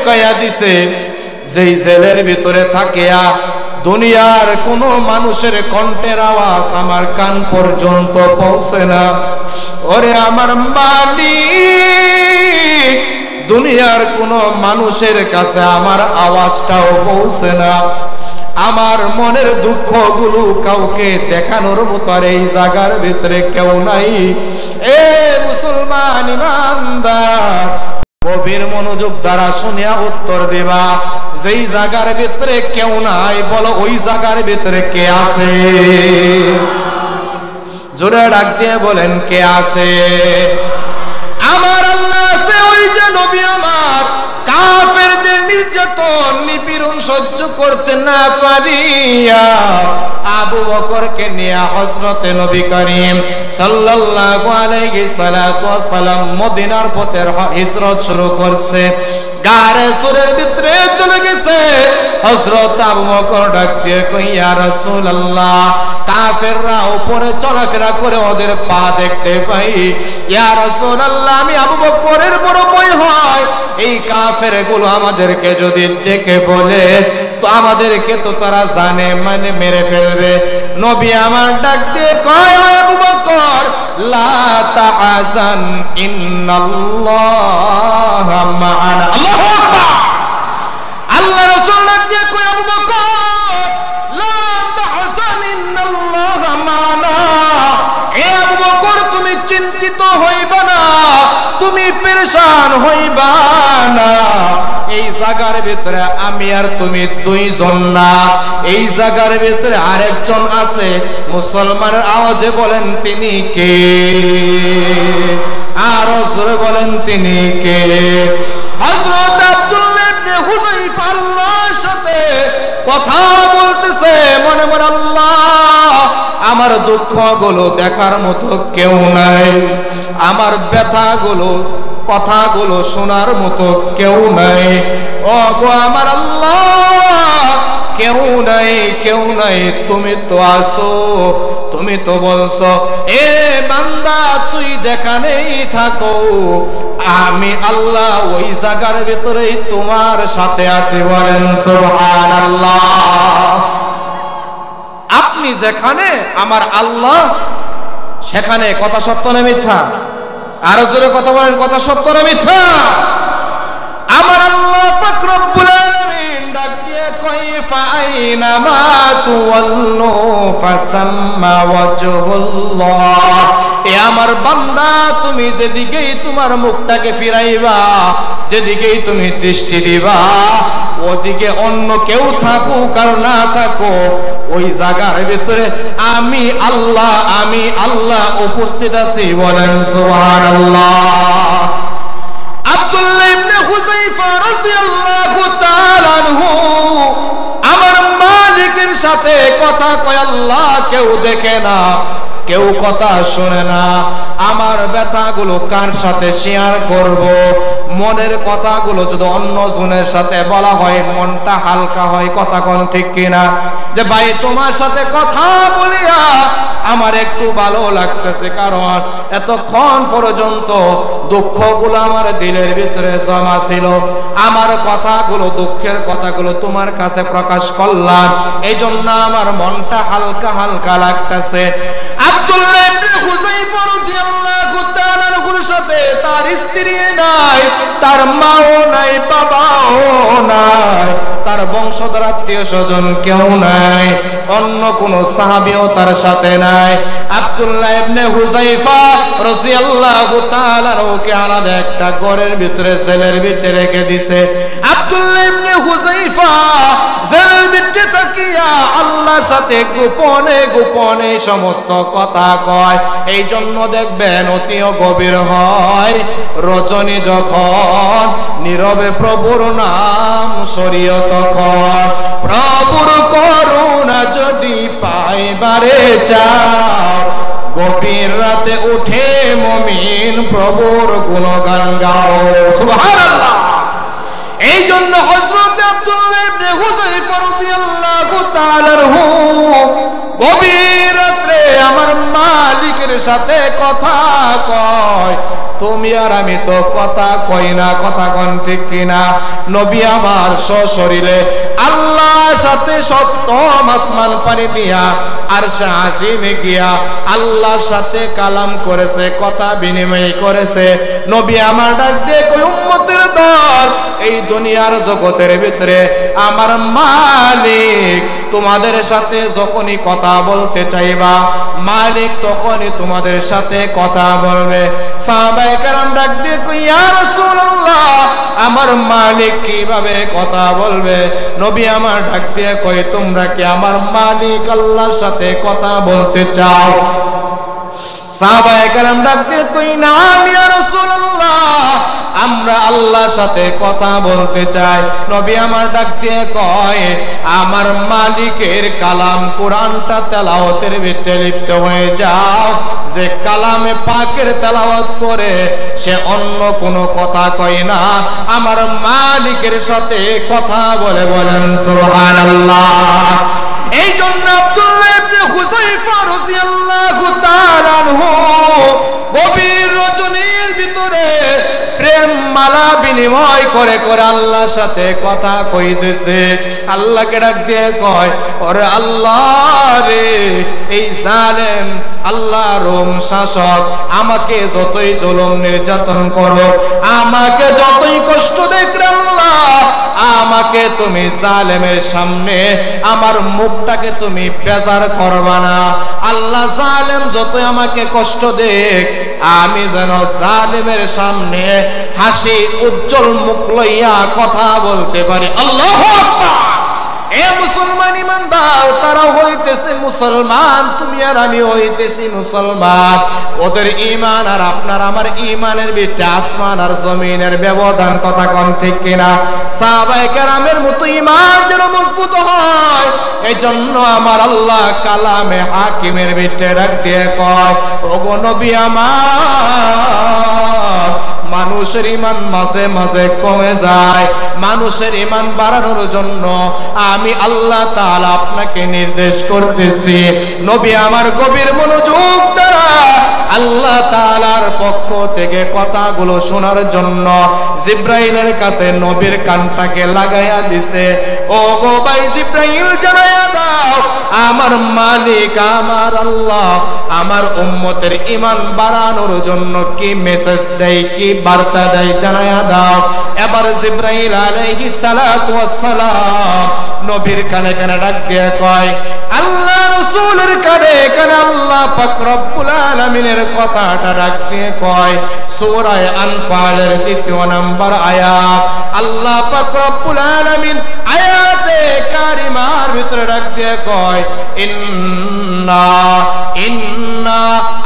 ঢুকাইয়া দিছে, যেই জেলের ভিতরে থাকিয়া দুনিয়ার কোন মানুষের কণ্ঠের আওয়াজ আমার কান পর্যন্ত পৌঁছে না। ওরে আমার মালিক, দুনিয়ার কোন মানুষের কাছে আমার আওয়াজটাও পৌঁছে না। আমার মনের দুঃখগুলো কাউকে দেখানোর মতো আর এই জায়গার ভিতরে কেউ নাই। এ মুসলমান ইমানদার, গভীর মনোযোগ দ্বারা শুনিয়া উত্তর দিবা, যেই জায়গার ভিতরে কেউ নাই, বলো ওই জায়গার ভিতরে কে আছে? জোরে ডাক দিয়ে বলেন, কে আছে? আমার আল্লাহ আছে। ওই যে নবী আমার কাফেরদের নির্যাতন নিপীড়ন সহ্য করতে না পারিয়া আবু বকরকে নিয়ে হযরতে নবী করিম সাল্লাল্লাহু আলাইহি সাল্লাতু ওয়াস সালাম মদিনার পথে হিজরত শুরু করছে। গারে সুরের ভিতরে চলে গেছে। হযরত আবু বকর ডাক দিয়ে কই, ইয়া রাসূলুল্লাহ, কাফেররা উপরে চলাফেরা করে, ওদের পা দেখতে পাই। ইয়া রাসূলুল্লাহ, আমি আবু বকরের বড় ভয় হয়, এই কাফেরগুলো আমাদেরকে যদি দেখে বলে তো আমাদেরকে তো তারা জানে মানে মেরে ফেলবে। নবী আমার ডাক দিয়ে কয়, আবু বকর, লা তাহজান ইন্নাল্লাহা মা'ানা। আল্লাহু আকবার। আল্লাহ রাসূল ডাক দিয়ে কয়, আবু বকর, লা তাহজান ইন্নাল্লাহা মা'ানা। এ আবু বকর, তুমি চিন্তিত হইবা না, তুমি পেরেশান হইবা না। এই জায়গার ভিতরে আমি আর তুমি দুইজন না, এই জায়গার ভিতরে আরেকজন আছে। মুসলমানের আওয়াজে বলেন, তিনি কে? আর জোরে বলেন, তিনি কে? হযরত আব্দুল্লাহ ইবনে হুযায়ফা আল্লাহর সাথে কথা বলতেছে, মনে মনে, আল্লাহ, আমার দুঃখগুলো দেখার মতো কেউ নাই, আমার ব্যথাগুলো কথাগুলো শোনার মতো কেউ নাই। ও গো আমার আল্লাহ, কেউ নাই, কেউ নাই, তুমি তো আছো, তুমি তো বলছো, এ বান্দা, তুই যেখানেই থাকো আমি আল্লাহ ওই জায়গার ভিতরেই তোমার সাথে আছি। বলেন সুবহানাল্লাহ। আপনি যেখানে, আমার আল্লাহ সেখানে। কথা সত্য না মিথ্যা? আরো জোরে কথা বলেন, কথা সত্য না মিথ্যা? আমার আল্লাহ পাক রব্বুল আলামিন ডাক দিয়ে কই, ফাইনা মা তুওয়াল্লু ফাসাম্মা ওয়াজহুল্লাহ। এ আমার বান্দা, তুমি যেদিকেই তোমার মুখটাকে ফিরাইবা, যেদিকেই তুমি দৃষ্টি দিবা, ওদিকে অন্য কেউ থাকুক আর না থাকুক, ওই জায়গার ভিতরে আমি আল্লাহ উপস্থিত আছি। বলেন সুবহানাল্লাহ। আব্দুল্লাহ ইবনে হুযায়ফা রাদিয়াল্লাহু তাআলা আনহু আমার মালিকের সাথে কথা কয়, আল্লাহ কেউ দেখে না, কেউ কথা শুনে না, আমার ব্যথাগুলো কার সাথে শেয়ার করব? মনের কথাগুলো যদি অন্য জনের সাথে বলা হয় মনটা হালকা হয়। কথা কোন ঠিক কিনা? যে ভাই, তোমার সাথে কথা বলিয়া আমার একটু ভালো লাগতেছে, কারণ এতক্ষণ পর্যন্ত দুঃখগুলো আমার দিলের ভিতরে জমা ছিল, আমার কথাগুলো, দুঃখের কথাগুলো তোমার কাছে প্রকাশ করলাম, এই জন্য আমার মনটা হালকা হালকা লাগতেছে। আব্দুল্লাহ ইবনে হুযায়ফা রাদিয়াল্লাহু তাআলা আনহুর সাথে তার স্ত্রী নাই, তার মাও নাই, বাবাও নাই, তার বংশধর আত্মীয় স্বজন কেউ নাই, অন্য কোন সাহাবীও তার সাথে নাই। আব্দুল্লাহ ইবনে হুযায়ফা রাদিয়াল্লাহু তাআলা ওকে আলাদা একটা ঘরের ভিতরে, সেলের ভিতরে রেখে দিয়েছে। আব্দুল্লাহ ইবনে হুযায়ফা সেলের ভিতরে থাকিয়া আল্লাহর সাথে গোপনে গোপনে সমস্ত কথা কয়। এই জন্য দেখবেন অতিও গভীর হয় রজনী যখন নীরবে প্রভুর নাম সরিয়ে, তখন প্রভুর করুণা যদি পাইবারে চাও, গভীর রাতে উঠে মুমিন প্রভুর গুণগান গাও। সুবহানাল্লাহ। এই জন্য হযরত আব্দুল্লাহ ইবনে হুযায়ফা রাদিয়াল্লাহু তাআলা আনহু গভীর রাতে আমার আমার মালিকের সাথে কথা কয়, তুমি আর আমি তো কথা কই না, কথা কোন ঠিক কিনা? নবী আমার সশরীরে আল্লাহর সাথে সপ্তম আসমান পানি দিয়া আরশে আসিমে গিয়া আল্লাহর সাথে কালাম করেছে, কথা বিনিময় করেছে। নবী আমার ডাক দিয়ে কই, উম্মতের দল, এই দুনিয়ার জগতের ভিতরে আমার মালিক তোমাদের সাথে যখনই কথা বলতে চাইবা, মালিক তখনই তোমাদের সাথে কথা বলবে। সাহাবায়ে কেরাম ডাক দিয়ে কই, ইয়া রাসূলুল্লাহ, আমার মালিক কিভাবে কথা বলবে? নবী আমার ডাক দিয়ে কই, তোমরা কি আমার মালিক আল্লাহর সাথে কথা বলতে চাও? সাহাবায়ে কেরাম ডাক দিয়ে কই, নাম ইয়া রাসূলুল্লাহ, আমরা আল্লাহর সাথে কথা বলতে চাই। নবী আমার ডাক দিয়ে কয়, আমার মালিকের কালাম কোরআনটা তেলাওয়াতের ভিতরে লিপ্ত হয়ে যাও। যে কালামে পাকের তেলাওয়াত করে সে অন্য কোনো কথা কয় না, আমার মালিকের সাথে কথা বলে। বলেন সুবহানাল্লাহ। এই জন্য আব্দুল্লাহ ইবনে হুযায়ফা রাদিয়াল্লাহু তাআলা আনহু গভীর রজনীর ভিতরে প্রেম মালা বিনিময় করে করে আল্লাহর সাথে কথা কইতেছে। আল্লাহকে ডাক দিয়ে কয়, ওরে আল্লাহ রে, এই জালেম আল্লাহ রোম শাসক আমাকে যতই জুলুম নির্যাতন করো, আমাকে যতই কষ্ট দেখ আল্লাহ, আমাকে তুমি জালেমের সামনে আমার মুখটাকে তুমি বেজার করবা না। আল্লাহ, জালেম যতই আমাকে কষ্ট দেখ, আমি যেন জালেমের সামনে হাসি উজ্জ্বল মুখ লইয়া কথা বলতে পারি। আল্লাহু আকবার। এ মুসলমান ইমানদার, তারা হইতেছে মুসলমান, তুমি আর আমি হইতেছি মুসলমান। ওদের ঈমান আর আপনার আমার ঈমানের ভিতরে আসমান আর জমিনের ব্যবধান, কথা কোন ঠিক কিনা? সাহাবায়ে কেরামের মতো ঈমান যেন মজবুত হয়, এই জন্য আমার আল্লাহ কালামে হাকিমের ভিতরে ডাক দিয়ে কয়, ওগো নবী আমার, মানুষের ঈমান মাঝে মাঝে কমে যায়, মানুষের ঈমান বাড়ানোর জন্য আমি আল্লাহ তাআলা আপনাকে নির্দেশ করতেছি। নবী আমার গভীর মনোযোগ দ্বারা আল্লাহ তাআলার পক্ষ থেকে কথাগুলো শোনার জন্য জিব্রাইলের কাছে নবীর কানটাকে লাগাইয়া দিছে। ও গো ভাই জিব্রাইল, জানাইয়া দাও আমার মালিক আমার আল্লাহ আমার উম্মতের ঈমান বাড়ানোর জন্য কি মেসেজ দেয়, কি বার্তা দেয়, জানাইয়া দাও। এবার জিব্রাইল আলাইহিস সালাতু ওয়াস সালাম নবীর কানে কানে ডাক দিয়ে কয়, আল্লাহ রাসূলের কানে কানে আল্লাহ পাক রব্বুল আলামিনের কথাটা ডাক দিয়ে কয়, সূরা আনফালের ২য় নম্বর আয়াত। আল্লাহ পাক রব্বুল আলামিন আয়াতে কারিমার ভিতরে ডাক দিয়ে কয়, ইন্না ইন্না,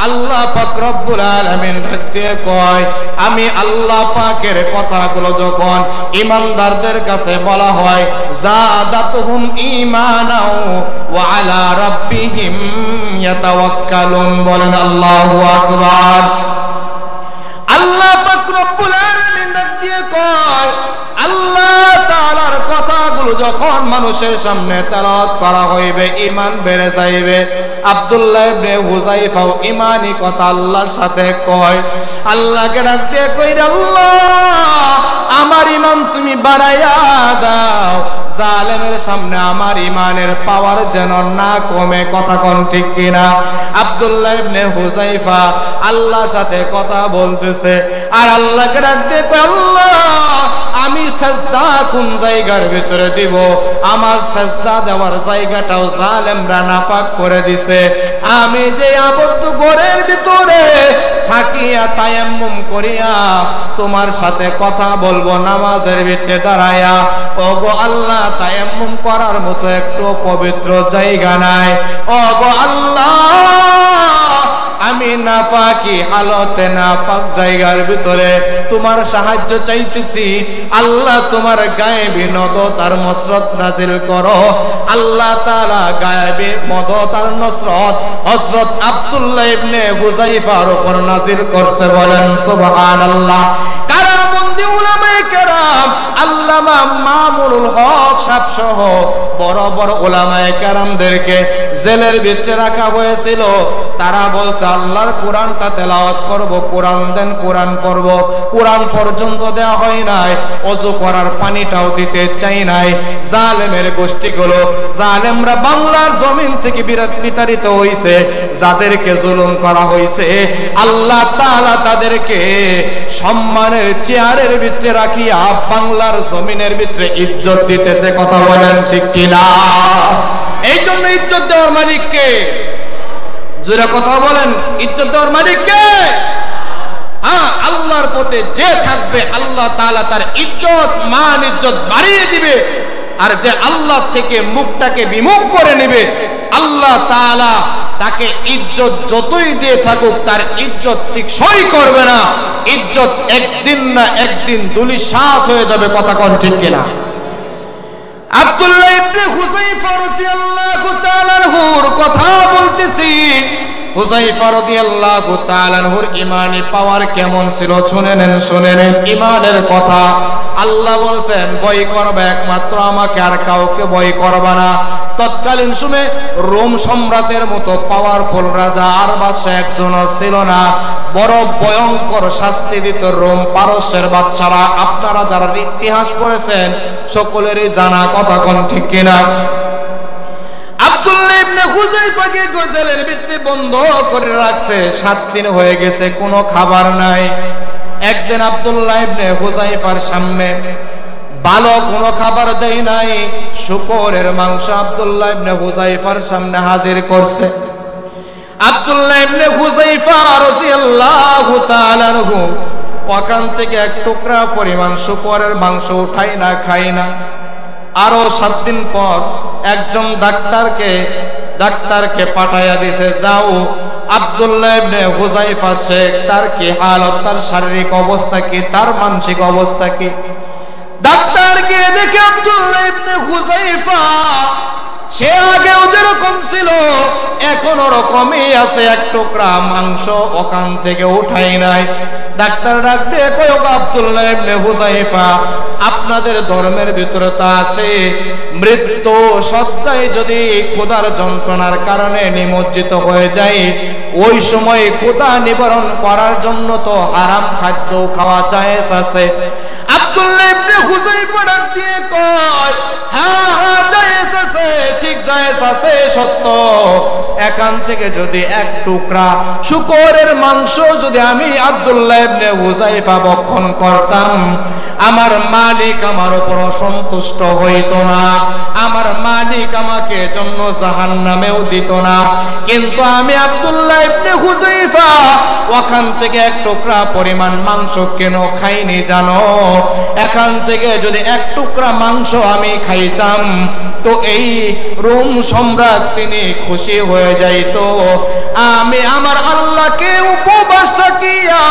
আল্লাহ পাক রব্বুল আলামিন ডাক দিয়ে কয়, আমি আল্লাহ পাকের কথাগুলো যখন ঈমানদারদের কাছে বলা হয়, যাদাতুহুম ঈমানাও ওয়া আলা রাব্বিহিম ইয়াতাওয়াক্কালুন। বলেন আল্লাহু আকবার। আল্লাহ পাক রব্বুল আলামিন ডাক দিয়ে কয়, আল্লাহ তাআলার কথাগুলো যখন মানুষের সামনে তেলাওয়াত করা হইবে, ঈমান বেড়ে যাইবে। আব্দুল্লাহ ইবনে হুযায়ফা ঈমানি কথা আল্লাহর সাথে কয়, আল্লাহকে ডাক দিয়ে কই, আল্লাহ আমার ঈমান তুমি বাড়াইয়া দাও, জালেমের সামনে আমার ঈমানের পাওয়ার যেন না কমে, কথা কোন ঠিক কিনা? আব্দুল্লাহ ইবনে হুযায়ফা আল্লাহর সাথে কথা বলতেছে আর আল্লাহকে ডাক দিয়ে কয়, আল্লাহ আমি সাজদা কোন জায়গার ভিতরে দিব? আমার সাজদা দেওয়ার জায়গাটাও জালেমরা নাপাক করে দিছে। আমি যে আবদ্ধ ঘরের ভিতরে থাকিয়া তায়াম্মুম করিয়া তোমার সাথে কথা বলবো নামাজের ভিতরে দাঁড়ায়া, ওগো আল্লাহ তায়াম্মুম করার মতো একটু পবিত্র জায়গা নাই। ওগো আল্লাহ, আমি নাপাকি হালতে নাপাক জায়গার ভিতরে তোমার সাহায্য চাইতেছি। আল্লাহ তোমার গায়েবী নদত আর মসরত নাজিল করো। আল্লাহ তাআলা গায়েবী মদত আর নসরত হযরত আব্দুল্লাহ ইবনে হুযায়ফার উপর নাজিল করছে। বলেন সুবহানাল্লাহ। কারামন্দি উলামায়ে কেরাম আল্লামা মামুনুল হক সাহেব সহ বড় বড় উলামায়ে কেরামদেরকে জেলের ভিতরে রাখা হয়েছিল। তারা বলছে আল্লাহর কোরআনটা তেলাওয়াত করব, কোরআন দেন, কোরআন পড়ব। কোরআন পর্যন্ত দেওয়া হয় নাই, ওযু করার পানিটাও দিতে চাই নাই। জালেমের গোষ্ঠীগুলো, জালেমরা বাংলার জমিন থেকে বিতাড়িত হইছে। যাদেরকে জুলুম করা হইছে আল্লাহ তাআলা তাদেরকে সম্মানের চেয়ারের ভিতরে রাখিয়া বাংলার জমিনের ভিতরে ইজ্জত দিতেছে। কথা বলেন ঠিক কিনা? এই জন্য ইজ্জত দেওয়ার মালিক কে? জোরে কথা বলেন, ইজ্জত দেওয়ার মালিক কে? হ্যাঁ, আল্লাহর পথে যে থাকবে আল্লাহ তাআলা তার ইজ্জত, মান, ইজ্জত বাড়িয়ে দিবে। আর যে আল্লাহ থেকে মুখটাকে বিমুখ করে নেবে আল্লাহ তাআলা তাকে ইজ্জত যতই দিয়ে থাকুক তার ইজ্জত ঠিক সই করবে না। ইজ্জত একদিন না একদিন ধূলিসাৎ হয়ে যাবে। কথা কোন ঠিক কিনা? আব্দুল্লাহ ইবনে হুযায়ফা রাদিয়াল্লাহু তাআলা আনহুর কথা বলতেছি। হুযায়ফা রাদিয়াল্লাহু তাআলা আনহুর ঈমানি পাওয়ার কেমন ছিল শুনে নেন, শুনে নেন ইমানের কথা। আল্লাহ বলছেন ভয় করবে একমাত্র আমাকে, আর কাউকে ভয় করবে না। তৎকালীন সময়ে রোম সম্রাটের মতো পাওয়ারফুল রাজা আর বাদশা একজনও ছিল না। বড় ভয়ঙ্কর শাস্তি দিত রোম পারস্যের বাদশারা। আপনারা যারা ইতিহাস পড়েছেন সকলেরই জানা। কথা কোন ঠিক কিনা? আব্দুল্লাহ ইবনে হুযায়ফাকে জেলের ভিতরে বন্ধ করে রাখছে। 7 দিন হয়ে গেছে, কোনো খাবার নাই। একদিন আব্দুল্লাহ ইবনে হুযায়ফার সামনে ভালো কোনো খাবার দেয় নাই, শুকরের মাংস আব্দুল্লাহ ইবনে হুযায়ফার সামনে হাজির করছে। আব্দুল্লাহ ইবনে হুযায়ফা রাদিয়াল্লাহু তাআলা আনহু ওখান থেকে এক টুকরা পরিমাণ শুকরের মাংস উঠাই না, খাই না। আরো 7 দিন পর একজন ডাক্তারকে পাঠাইয়া দিছে, যাও আব্দুল্লাহ ইবনে হুযায়ফা শেখ, তার কি হালত, তার শারীরিক অবস্থা কি, তার মানসিক অবস্থা কি। ডাক্তারকে দেখে আব্দুল্লাহ ইবনে হুযায়ফা সে আগেও যেরকম ছিল এখন ওরকমই আছে, এক টুকরা মাংস ওখান থেকে উঠাই নাই। ডাক্তার ডাক দিয়ে কয়, আব্দুল্লাহ ইবনে হুযায়ফা, আপনাদের ধর্মের ভিতরে তো আছে মৃত্যু সত্তায় যদি ক্ষুধার যন্ত্রণার কারণে নিমজ্জিত হয়ে যায় ওই সময় ক্ষুধা নিবারণ করার জন্য তো হারাম খাদ্য খাওয়া জায়েজ আছে। আব্দুল্লাহ ইবনে হুযায়ফা ডাক দিয়ে কয়, হ্যাঁ জায়েজ আছে, ঠিক জায়েজ আছে, সত্য। এখান থেকে যদি এক টুকরা শুকরের মাংস যদি আমি আব্দুল্লাহ ইবনে হুযায়ফা ভক্ষণ করতাম আমার মালিক আমার উপর সন্তুষ্ট হইতো না, আমার মালিক আমাকে জন্য জাহান্নামেও দিত না। কিন্তু আমি আব্দুল্লাহ ইবনে হুযায়ফা ওখান থেকে এক টুকরা পরিমাণ মাংস কেন খাইনি জানো? এখান থেকে যদি এক টুকরা মাংস আমি খাইতাম তো এই রোম সম্রাট তিনি খুশি হয়ে যাইতো। আমি আমার আল্লাহকে উপবাস থাকিয়া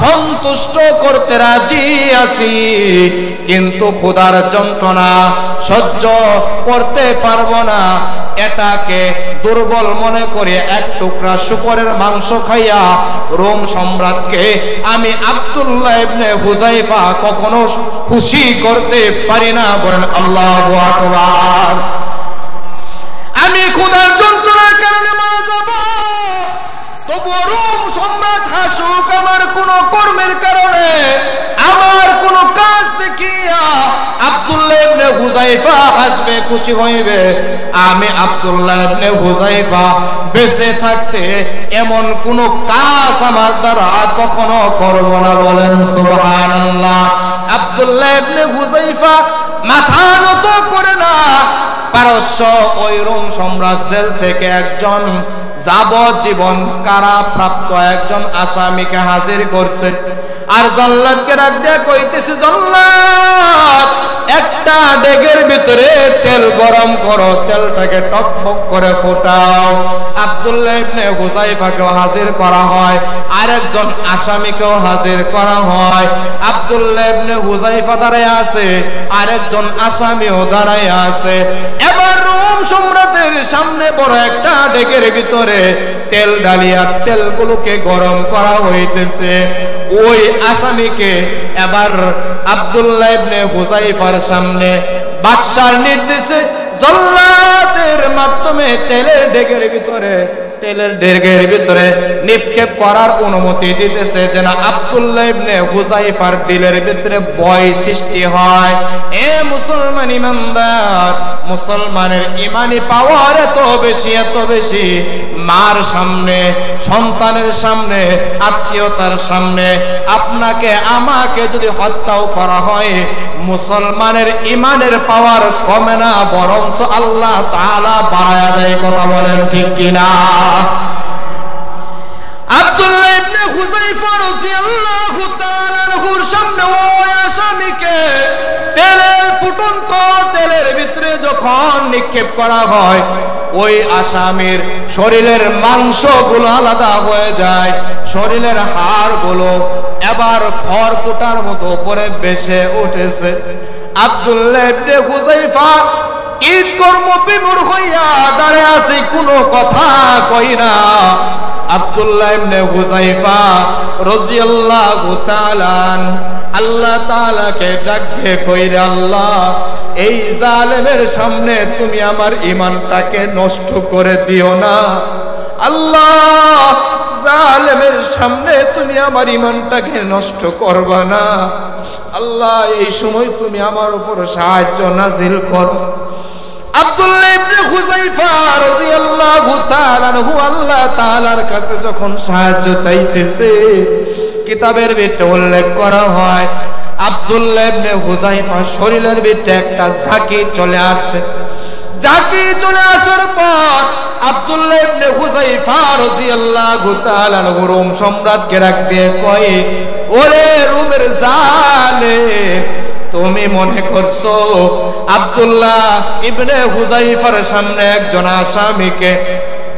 সন্তুষ্ট করতে রাজি আছি, কিন্তু ক্ষুধার যন্ত্রণা সহ্য করতে পারবো না। এটাকে দুর্বল মনে করে এক টুকরা শুকরের মাংস খাইয়া রোম সম্রাটকে আমি আব্দুল্লাহ ইবনে হুযায়ফা কখনো খুশি করতে পারি না। বলেন আল্লাহু আকবার। আমি ক্ষুধার যন্ত্রণার কারণে মারা যাব, তবু রোম সম্রাট হাসুক আমার কোন কর্মের কারণে, আমার কোন কাজ দেখিয়া আব্দুল্লাহ ইবনে হুযায়ফা হাসবে, খুশি হইবে। আমি আব্দুল্লাহ ইবনে হুযায়ফা বেঁচে থাকতে এমন কোন কাজ আমার দ্বারা কখনো করব না। বলেন সুবহানাল্লাহ। আব্দুল্লাহ ইবনে হুযায়ফা মাথা নত করে না। পারস্য ওই রোম সম্রাট জেল থেকে একজন যাবজ্জীবন কারাপ্রাপ্ত একজন আসামিকে হাজির করছে। আর জল্লাদকে ডাক দিয়ে কইতেছে, জল্লাদ একটা ডেগের ভিতরে তেল গরম করো, তেলটাকে টকবক করে ফোটাও। আব্দুল্লাহ ইবনে হুযায়ফাকেও হাজির করা হয়, আরেকজন আসামিকেও হাজির করা হয়। আব্দুল্লাহ ইবনে হুযায়ফা দাঁড়ায় আছে, আরেকজন আসামিও দাঁড়ায় আছে। এবার রোম সম্রাটের সামনে বড় একটা ডেগের ভিতরে তেল ঢালিয়া তেলগুলোকে গরম করা হইতেছে। ওই আসামিকে এবার আব্দুল্লাহ ইবনে হুযায়ফার সামনে বাদশার নির্দেশে জল্লাদের মাধ্যমে তেলের ডেগের ভিতরে নিক্ষেপ করার অনুমতি দিতেছে, যেন আব্দুল্লাহ ইবনে হুযাইফার দিলের ভিতরে ভয় সৃষ্টি হয়। এ মুসলমান ইমানদার, মুসলমানের ইমানি পাওয়ার এত বেশি, মার সামনে, সন্তানের সামনে, আত্মীয়তার সামনে আপনাকে আমাকে যদি হত্যাও করা হয়, মুসলমানের ইমানের পাওয়ার কমে না, বরঞ্চ আল্লাহ তাআলা বাড়ায়া দেয়। কথা বলেন ঠিক কিনা? আব্দুল্লাহ ইবনে হুযাইফা রাদিয়াল্লাহু তাআলা আনহুর সামনে ওই আসামিকে তেলের ভিতরে যখন নিক্ষেপ করা হয়, ওই আসামির শরীরের মাংসগুলো আলাদা হয়ে যায়, শরীরের হাড়গুলো এবার খড়কুটার মতো উপরে ভেসে উঠেছে। আব্দুল্লাহ ইবনে হুযাইফা ঈদ কর্ম বিমূঢ় হইয়া দাঁড়িয়ে আছে, কোনো কথা কই না। আব্দুল্লাহ ইবনে হুযাইফা রাদিয়াল্লাহু তাআলা আল্লাহ তাআলাকে ডাক দিয়ে কইরে, আল্লাহ এই জালেমের সামনে তুমি আমার ঈমানটাকে নষ্ট করে দিও না। আল্লাহ জালেমের সামনে তুমি আমার ঈমানটাকে নষ্ট করবা না। আল্লাহ এই সময় তুমি আমার উপর সাহায্য নাজিল করো। আব্দুল্লাহ ইবনে হুযাইফা রাদিয়াল্লাহু তাআলা আনহু আল্লাহ তাআলার কাছে যখন সাহায্য চাইতেছে, কিতাবের ভিতরে উল্লেখ করা হয় আব্দুল্লাহ ইবনে হুযাইফা শরীরের ভিতরে একটা ঝাঁকি চলে আসছে। ঝাঁকি চলে আসার পর আব্দুল্লাহ ইবনে হুযাইফা রাদিয়াল্লাহু তাআলা আনহু রোম সম্রাটকে ডাক দিয়ে কয়, ওরে রোমের জালেম, তুমি মনে করছো আব্দুল্লাহ ইবনে হুযাইফার সামনে একজন আসামিকে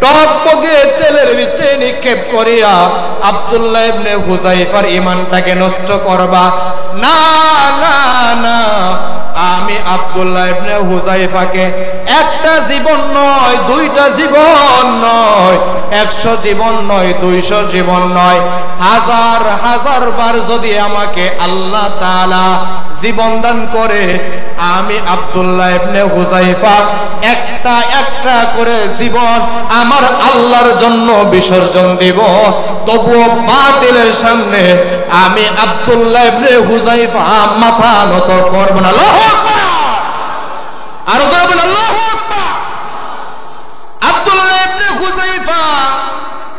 টকবগে তেলের ভিতরে নিক্ষেপ করিয়া আব্দুল্লাহ ইবনে হুযাইফার ঈমানটাকে নষ্ট করবা? না না না, আমি আব্দুল্লাহ ইবনে হুযাইফাকে একটা জীবন নয়, দুইটা জীবন নয়, 100 জীবন নয়, 200 জীবন নয়, হাজার হাজার বার যদি আমাকে আল্লাহ তাআলা জীবন দান করে, আমি আব্দুল্লাহ ইবনে হুযাইফা একটা একটা করে জীবন আমার আল্লাহর জন্য বিসর্জন দিব। তবুও বাতিলের সামনে আমি আব্দুল্লাহ ইবনে হুযাইফা মাথা নত করব না। আল্লাহু আকবার! আর জোরে বলেন আল্লাহু আকবার! আব্দুল্লাহ ইবনে হুযাইফা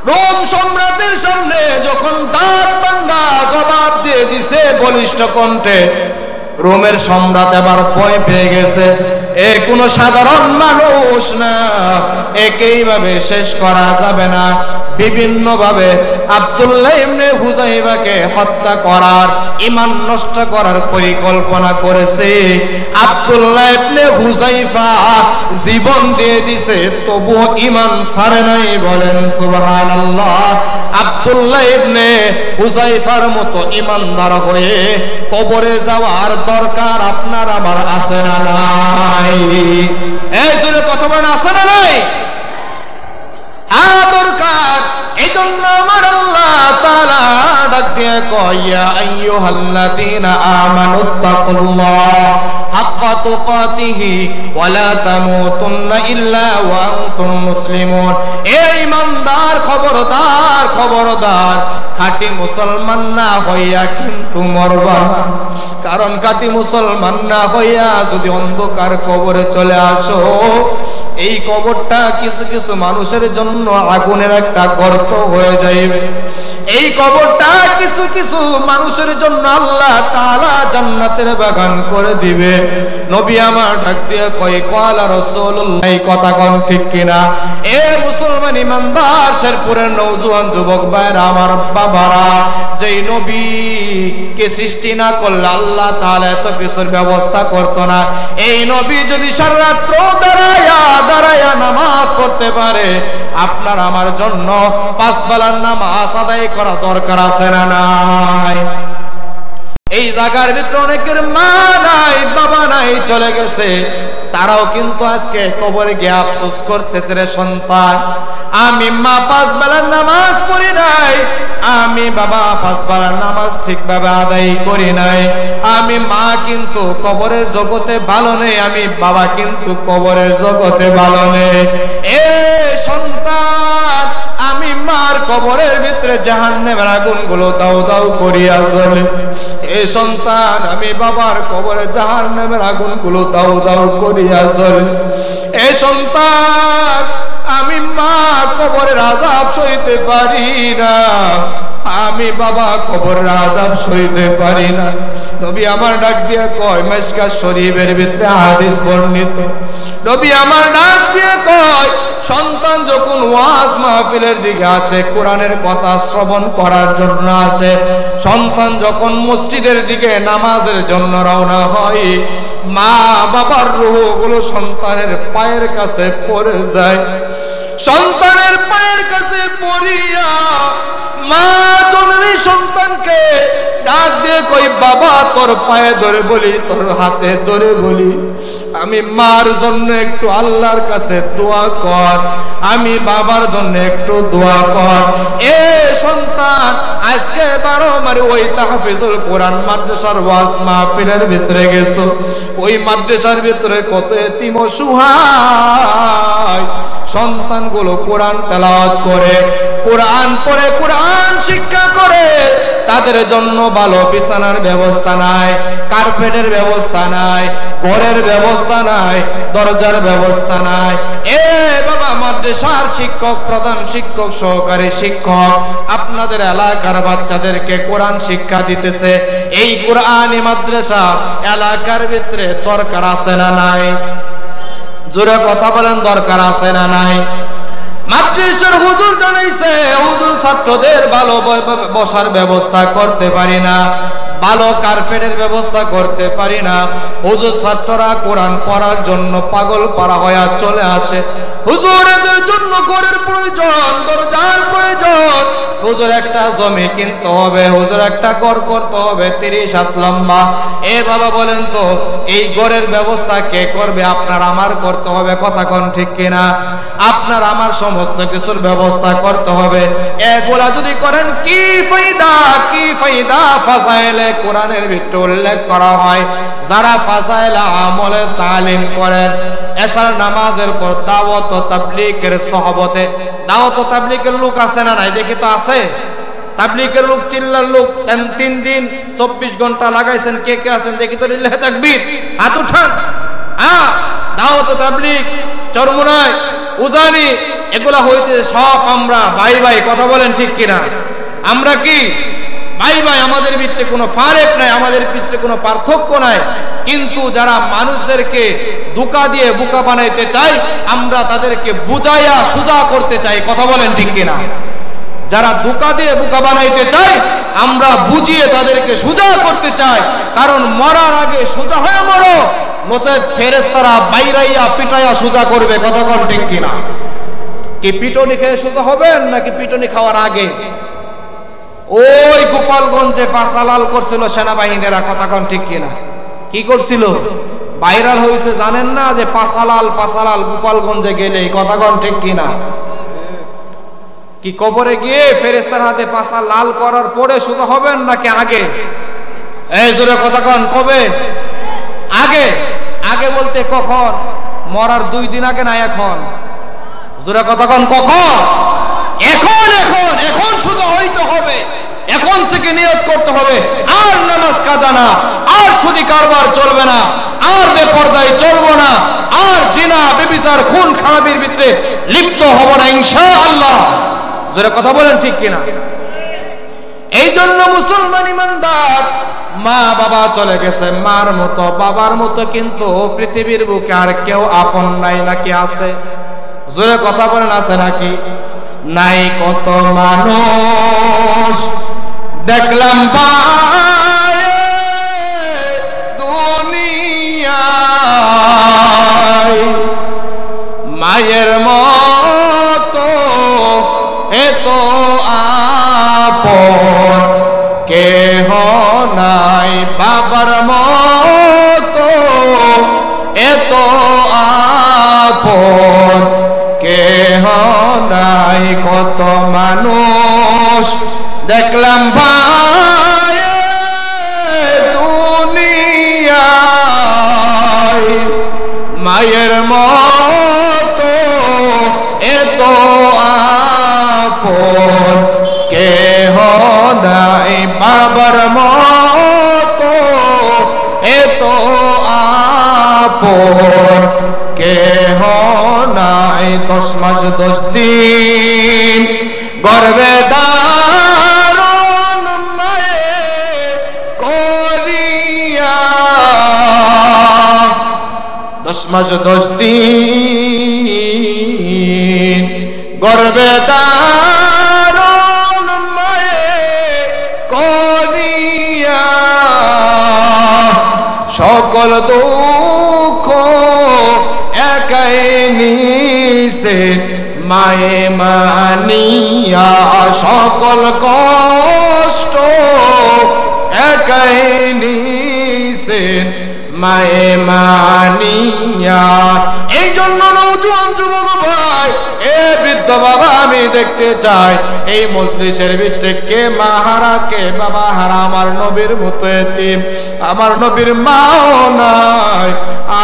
রোম সম্রাটের সামনে যখন দাঁত ভাঙা জবাব দিয়ে দিছে বলিষ্ঠ কণ্ঠে, রোমের সম্রাট এবার ভয় পেয়ে গেছে। এ কোনো সাধারণ মানুষ না, একে এইভাবে শেষ করা যাবে না। বিভিন্ন ভাবে আব্দুল্লাহ ইবনে হুযাইফাকে হত্যা করার, ঈমান নষ্ট করার পরিকল্পনা করেছে। আব্দুল্লাহ ইবনে হুযাইফা জীবন দিয়ে দিছে, তবুও ঈমান ছাড়ে নাই। বলেন সুবহানাল্লাহ। আব্দুল্লাহ ইবনে হুযাইফার মতো ঈমানদার হয়ে কবরে যাওয়ার দরকার আপনার আমার আছে না নাই? এই জন্য কথা বলেন, আছে না নাই? দরকার। এই জন্য আমার আল্লাহ তাআলা ডাক দিয়ে কয়, ইয়া আইয়ুহাল্লাযীনা আমানুত্তাকুল্লাহ হাক্কা তুকাতিহি ওয়া লা তামুতুন্না ইল্লা ওয়া আনতুম মুসলিমুন। এই ইমানদার, খবরদার খবরদার, খাঁটি মুসলমান না হইয়া কিন্তু মরবা না। কারণ খাঁটি মুসলমান না হইয়া যদি অন্ধকার কবরে চলে আসো, এই কবরটা কিছু কিছু মানুষের জন্য আগুনের একটা গর্ত হয়ে যাইবে। এই কবরটা কিছু কিছু মানুষের জন্য আল্লাহ তাআলা জান্নাতের বাগান করে দিবে। নবী আমার ডাক দিয়ে কয়, ক্বালা রাসূলুল্লাহ, এই কথা কোন ঠিক কিনা? এ মুসলমান ইমানদার শেরপুরের নওজোয়ান যুবক ভাইরা, আমার বাবারা, যেই নবীকে সৃষ্টি না করলে আল্লাহ তাআলা এত কিছুর ব্যবস্থা করতো না। এই নবী যদি সারা রাত্র দাঁড়ায়া নামাজ পড়তে পারে, আপনার আমার জন্য 5 বেলার নামাজ আদায় করা দরকার আছে না নাই? এই জায়গার ভিতরে অনেকের মা নাই, বাবা নাই, চলে গেছে। তারাও কিন্তু আজকে কবরে গিয়ে আফসোস করতেছে, রে সন্তান, আমি মা 5 বেলার নামাজ পড়ি নাই, আমি আমি বাবা 5 বার নামাজ ঠিকভাবে আদায় করি নাই, আমি মা কিন্তু কবরের জগতে ভালো নেই, আমি বাবা কিন্তু কবরের জগতে ভালো নেই। এ সন্তান, আমি মার কবরের ভিতরে জাহান্নামের আগুনগুলো দাউ দাউ করিয়া জ্বলে। এ সন্তান, আমি বাবার কবরে জাহান্নামের আগুনগুলো দাউ দাউ করিয়া জ্বলে। এ সন্তান, আমি মা কবরের আযাব সইতে পারি না, আমি বাবা কবরের আযাব সইতে পারি না। নবী আমার ডাক দিয়ে কয়, মিশকাত শরীফের ভিতরে হাদিস বর্ণিত, নবী আমার ডাক দিয়ে কয়, সন্তান যখন ওয়াজ মাহফিলের দিকে আসে, কোরআনের কথা শ্রবণ করার জন্য আসে, সন্তান যখন মসজিদের দিকে নামাজের জন্য রওনা হয়, মা বাবার রূহগুলো সন্তানের পায়ের কাছে পড়ে যায়। সন্তানের পায়ের কাছে পড়িয়া মা জননী সন্তানকে ডাক দিয়ে কই, বাবা তোর পায়ে ধরে বলি, তোর হাতে ধরে বলি, আমি মার জন্য একটু আল্লাহর কাছে দোয়া কর, আমি বাবার জন্য একটু দোয়া কর। এ সন্তান, আজকে 12 মারে ওই তাহফিজুল কোরআন মাদ্রাসার ওয়াজ মাহফিলের ভিতরে গেছো, ওই মাদ্রাসার ভিতরে কত এতিম অসহায় সন্তানগুলো কোরআন তেলাওয়াত করে, কোরআন পড়ে, কোরআন শিক্ষা করে, তাদের জন্য ভালো বিছানার ব্যবস্থা নাই, কার্পেটের ব্যবস্থা নাই, ঘরের ব্যবস্থা নাই, দরজার ব্যবস্থা নাই। এ বাবা মাদ্রাসার শিক্ষক, প্রধান শিক্ষক, সহকারী শিক্ষক আপনাদের এলাকার বাচ্চাদেরকে কোরআন শিক্ষা দিতেছে, এই কোরআনি মাদ্রাসা এলাকার ভিতরে দরকার আছে না নাই? জোরে কথা বলেন, দরকার আছে না নাই? মাদ্রাসার হুজুর জানাইছে, হুজুর ছাত্রদের ভালো বসার ব্যবস্থা করতে পারি না, ভালো কার্পেটের ব্যবস্থা করতে পারি না। হুজুর ছাত্ররা কোরআন পড়ার জন্য পাগল পারা হয়ে চলে আসে। হুজুর এদের জন্য ঘরের প্রয়োজন, দরজার প্রয়োজন, হুজুর একটা জমি কিনতে হবে, হুজুর একটা ঘর করতে হবে 30 হাত লম্বা। এ বাবা বলেন তো, এই ঘরের ব্যবস্থা কে করবে? আপনার আমার করতে হবে, কথা কোন ঠিক কিনা? আপনার আমার সমস্ত কিছুর ব্যবস্থা করতে হবে। এগুলা যদি করেন কি ফায়দা, কি ফায়দা? ফাজাইলে কোরআনের ভিতরে উল্লেখ করা হয়, যারা ফাজাইলে আমলের তালিম করেন, এশার নামাজের পর দাওয়াত ও তাবলীগের সহবতে, দাওয়াত ও তাবলীগের লোক আছে না নাই? দেখি তো আছে। তাবলীগের লোক, চিল্লার লোক 3 দিন 24 ঘন্টা লাগাইছেন, কে কে আছেন দেখি তো? লিল্লাহি তাকবীর, হাত উঠান। হ্যাঁ, দাওয়াত ও তাবলীগ, চরমুনাই, উজানি, এগুলা হইতে সব আমরা ভাই ভাই, কথা বলেন ঠিক কিনা? আমরা কি ভাই ভাই? আমাদের ভিতরে কোনো ফারেক নাই, আমাদের ভিতরে কোনো পার্থক্য নাই। কিন্তু যারা মানুষদেরকে ধোঁকা দিয়ে বোকা বানাইতে চায়, আমরা তাদেরকে বুঝাইয়া সোজা করতে চাই, কথা বলেন ঠিক কিনা? যারা ধোঁকা দিয়ে বোকা বানাইতে চায়, আমরা বুঝিয়ে তাদেরকে সোজা করতে চাই। কারণ মরার আগে সোজা হয়ে মরো, নচেত ফেরেশতারা বাইরাইয়া পিটাইয়া সোজা করবে, কথা কোন ঠিক কিনা? কি পিটনি খেয়ে সোজা হবেন নাকি পিটনি খাওয়ার আগে? ওই গোপালগঞ্জে পাসালাল করছিল সেনাবাহিনীরা, কথা কোন ঠিক কিনা? কি করছিল? ভাইরাল হয়েছে, জানেন না যে পাসালাল পাসালাল গোপালগঞ্জে গেলে, কথা কোন ঠিক কিনা? কি কবরে গিয়ে ফেরেশতার হাতে পাসা লাল করার পরে সোজা হবেন নাকি আগে? এই জোরে কথা কোন, কবে? আগে। আগে বলতে কখন? মরার 2 দিন আগে না এখন? জোরে কথা কোন, কখন? এখন। এখন এখন সোজা হইতে হবে, এখন থেকে নিয়ত করতে হবে, আর নামাজ কাজা না, আর সুদি কারবার চলবে না, আর বেপরদায় চলবো না, আর জিনা ব্যভিচার খুন খারাপির ভিতরে লিপ্ত হব না ইনশাআল্লাহ। জোরে কথা বলেন ঠিক কিনা? এই জন্য মুসলমান ইমানদার, মা বাবা চলে গেছে, মার মতো বাবার মতো কিন্তু পৃথিবীর বুকে আর কেউ আপন নাই, নাকি আছে? জোরে কথা বলেন, আছে নাকি? নাই। কত মানুষ দেখলাম দুনিয়ায়, মায়ের মতো এত আপন কেহ নাই, বাবার মতো এত আপন কেহ নাই। কত মানুষ দেখলাম ভাই দুনিয়ায় মায়ের মতো এত আপন কেহ নাই, বাবার মতো এত আপন কেহ নাই। 10 মাস 10 দিন গর্ভে ধারণ মায়ে করিয়া, 10 মাস 10 দিন গর্ভে ধারণ মায়ে করিয়া, সকল দুঃখ একাই নিছে মায়ে মানিয়া, সকল কষ্ট একাই নিছে মায়ে মানিয়া। এই জন্য নওজোয়ান যুবক ভাই, এ বৃদ্ধ বাবা, আমি দেখতে চাই এই মজলিসের ভিতরে কে মা হারা, কে বাবা হারা। আমার নবীর মতো এতিম, আমার নবীর মাও নাই,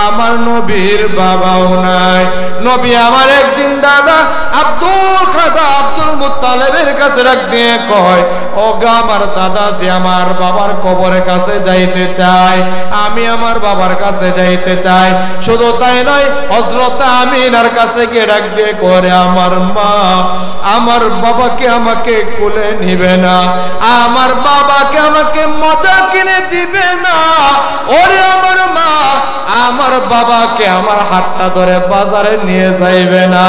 আমার নবীর বাবাও নাই। নবী আমার একদিন দাদা আব্দুল খাজা আব্দুল মুত্তালিবের কাছে ডাক দিয়ে কয়, ও গা আমার দাদা যে আমার বাবার কবরের কাছে যাইতে চায়, আমি আমার বাবার কাছে যাইতে চাই। শুধু তাই নয়, হযরত আমিনার কাছে গিয়ে ডাক দিয়ে করে, আমার মা আমার বাবাকে আমাকে কোলে নিবে না, আমার বাবাকে আমাকে মজা কিনে দিবে না, ওরে আমার মা আমার বাবাকে আমার হাতটা ধরে বাজারে নিয়ে যাইবে না।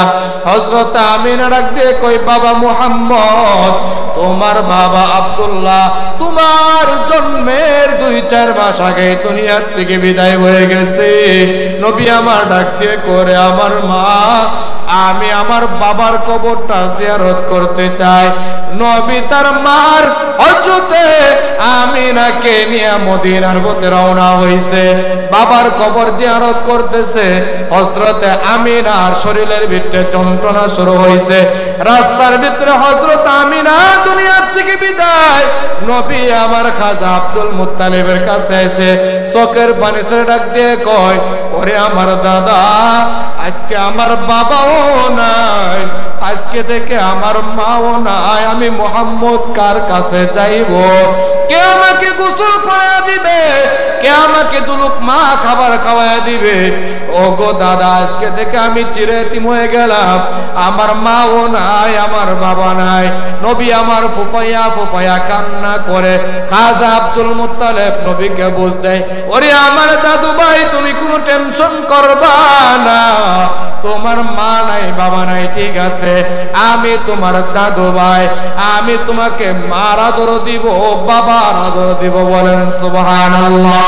হযরত আমিনা ডাক দিয়ে কই, বাবা মুহাম্মদ, তোমার বাবা আব্দুল্লাহ তোমার জন্মের 2-4 মাস আগে দুনিয়ার থেকে বিদায় হয়ে গেছে। নবী আমার ডাক দিয়ে করে, আমার মা আমি আমার বাবার কবরটা জিয়ারত করতে চাই। নবী তার মার হযরতে আমিনাকে নিয়ে মদিনার পথে রওনা হইছে, বাবার কবর জিয়ারত করতেছে। হযরতে আমিনার শরীরের ভিতরে যন্ত্রণা শুরু হইছে। রাস্তার ভিতরে হযরত আমিনা দুনিয়া থেকে বিদায়, নবী আমার খাজা আব্দুল মুত্তালিবের কাছে এসে চোখের পানি ছেড়ে ডাক দিয়ে কয়, ওরে আমার দাদা, আজকে আমার বাবাও নাই, আজকে থেকে আমার মাও নাই, আমি মুহাম্মদ কার কাছে যাইব? কে আমাকে গোসল করে দিবে? কে আমাকে দুলুক মা খাবার খাওয়ায় দিবে? ও গো দাদা, আজকে থেকে আমি চিরয়তীম হয়ে গেলাম, আমার মাও নাই, আমার বাবা নাই। নবী আমার ফুফাইয়া ফুফাইয়া কান্না করে। খাজা আব্দুল মুত্তালিব নবীকে বুঝ দেয়, ওরে আমার দাদু ভাই, তুমি কোনো টেনশন করবা না, তোমার মা নাই বাবা নাই, ঠিক আছে, আমি তোমার দাদু ভাই, আমি তোমাকে মার আদর দিব, বাবার আদর দিব। বলেন সুবহানাল্লাহ।